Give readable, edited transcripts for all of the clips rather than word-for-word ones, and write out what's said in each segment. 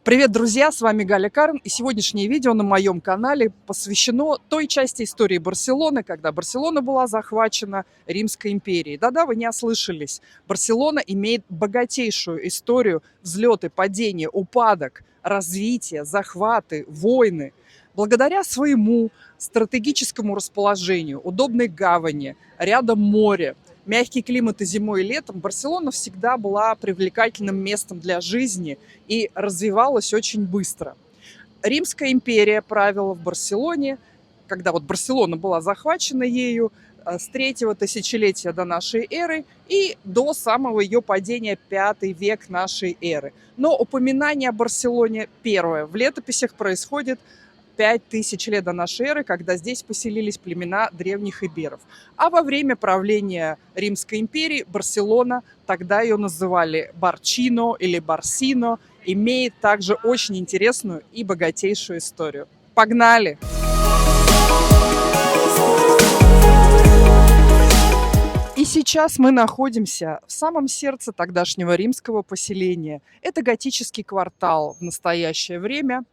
Привет, друзья! С вами Галя Карн, и сегодняшнее видео на моем канале посвящено той части истории Барселоны, когда Барселона была захвачена Римской империей. Да-да, вы не ослышались. Барселона имеет богатейшую историю: взлеты, падения, упадок, развитие, захваты, войны. Благодаря своему стратегическому расположению, удобной гавани, рядом море, мягкий климат и зимой, и летом, Барселона всегда была привлекательным местом для жизни и развивалась очень быстро. Римская империя правила в Барселоне, когда вот Барселона была захвачена ею с третьего тысячелетия до нашей эры и до самого ее падения, 5 век нашей эры. Но упоминание о Барселоне первое в летописях происходит 5000 лет до нашей эры, когда здесь поселились племена древних иберов. А во время правления Римской империи Барселона, тогда ее называли Барчино или Барсино, имеет также очень интересную и богатейшую историю. Погнали! И сейчас мы находимся в самом сердце тогдашнего римского поселения. Это готический квартал в настоящее время.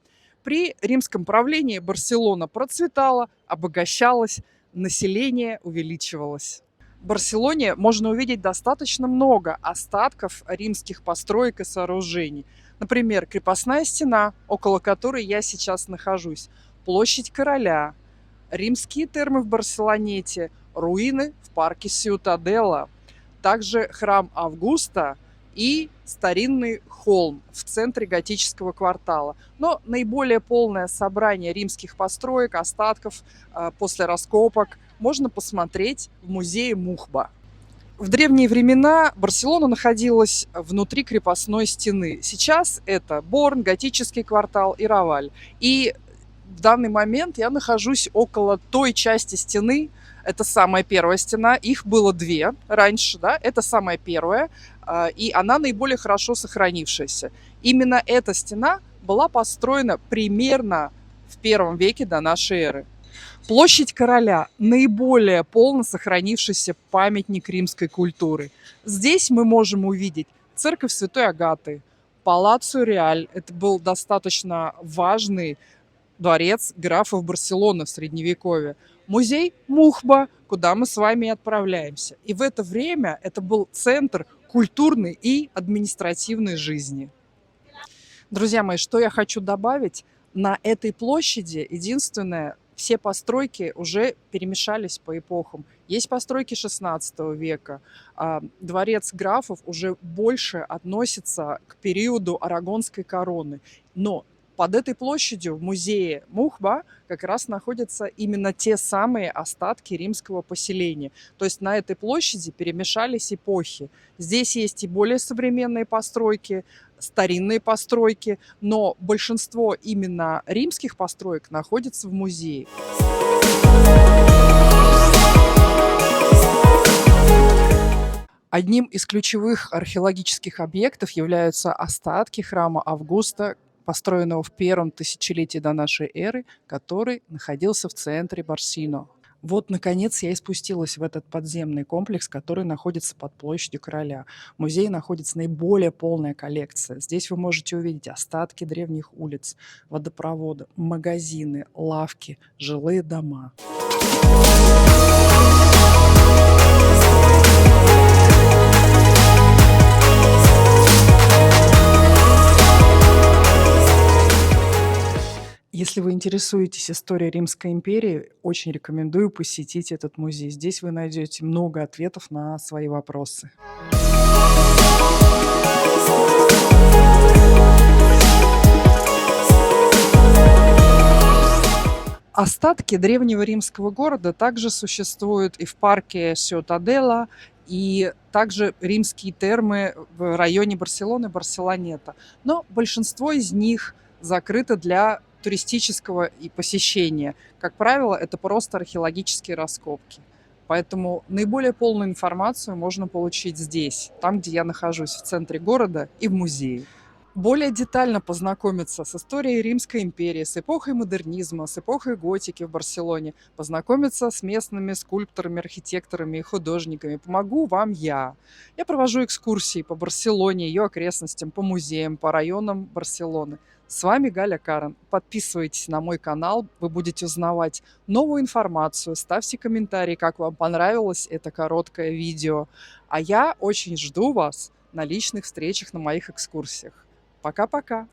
При римском правлении Барселона процветала, обогащалась, население увеличивалось. В Барселоне можно увидеть достаточно много остатков римских построек и сооружений. Например, крепостная стена, около которой я сейчас нахожусь, площадь Короля, римские термы в Барселонете, руины в парке Сьютадела, также храм Августа и старинный холм в центре готического квартала. Но наиболее полное собрание римских построек, остатков после раскопок можно посмотреть в музее Мухба. В древние времена Барселона находилась внутри крепостной стены. Сейчас это Борн, готический квартал и Раваль. И в данный момент я нахожусь около той части стены. Это самая первая стена, их было две раньше, да, это самая первая, и она наиболее хорошо сохранившаяся. Именно эта стена была построена примерно в 1 веке до нашей эры. Площадь Короля – наиболее полно сохранившийся памятник римской культуры. Здесь мы можем увидеть церковь Святой Агаты, Палаццо Реаль. Это был достаточно важный дворец графов Барселоны в Средневековье. Музей Мухба, куда мы с вами и отправляемся. И в это время это был центр культурной и административной жизни. Друзья мои, что я хочу добавить? На этой площади единственное, все постройки уже перемешались по эпохам. Есть постройки 16 века. Дворец графов уже больше относится к периоду Арагонской короны. Но под этой площадью в музее Мухба как раз находятся именно те самые остатки римского поселения. То есть на этой площади перемешались эпохи. Здесь есть и более современные постройки, старинные постройки, но большинство именно римских построек находится в музее. Одним из ключевых археологических объектов являются остатки храма Августа, построенного в 1 тысячелетии до нашей эры, который находился в центре Барсино. Вот, наконец, я и спустилась в этот подземный комплекс, который находится под площадью Короля. В музее находится наиболее полная коллекция. Здесь вы можете увидеть остатки древних улиц, водопровода, магазины, лавки, жилые дома. Если вы интересуетесь историей Римской империи, очень рекомендую посетить этот музей. Здесь вы найдете много ответов на свои вопросы. Остатки древнего римского города также существуют и в парке Сьютадела, и также римские термы в районе Барселоны, Барселонета. Но большинство из них закрыто для туристического и посещения. Как правило, это просто археологические раскопки. Поэтому наиболее полную информацию можно получить здесь, там, где я нахожусь, в центре города и в музее. Более детально познакомиться с историей Римской империи, с эпохой модернизма, с эпохой готики в Барселоне, познакомиться с местными скульпторами, архитекторами и художниками помогу вам я. Я провожу экскурсии по Барселоне, ее окрестностям, по музеям, по районам Барселоны. С вами Галя Карен. Подписывайтесь на мой канал, вы будете узнавать новую информацию. Ставьте комментарии, как вам понравилось это короткое видео. А я очень жду вас на личных встречах на моих экскурсиях. Пока-пока!